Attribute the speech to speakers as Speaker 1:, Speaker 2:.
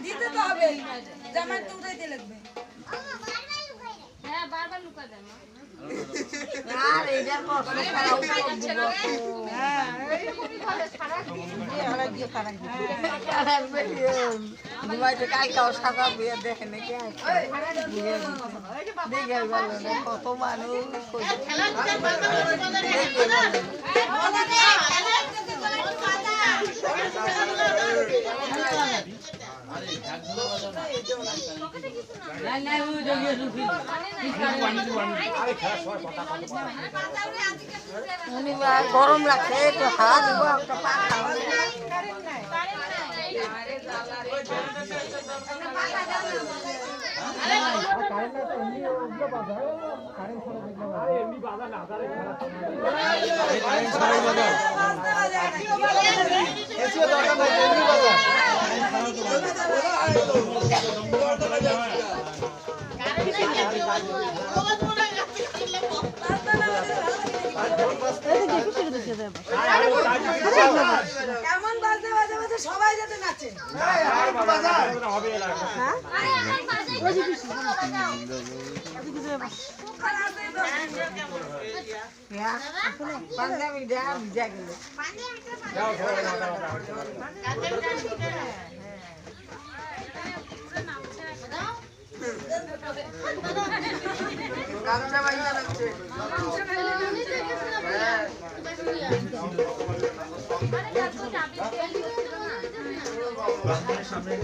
Speaker 1: দিতে তো হবে জামাই তো উঠাইতে লাগবে
Speaker 2: হ্যাঁ বারবার লুকা দেয় মা
Speaker 3: আর এইটা কষ্ট খারাপ হ্যাঁ এই ভালো দিয়ে খারাপ দিয়ে ঘুমাইতে কালকেও সাদা বিয়ে দেখে নাকি দেখে ভালো না কত মানুষ গরম লাগছে একটু হাওয়া দিব একটা পাখা
Speaker 1: কেমন বাজে বাজে বাজে সবাই যাতে নাচে
Speaker 3: পাঞ্জাবি দেয়া ভিজা গেল গামছা বাইজা লাগছে
Speaker 2: সামনে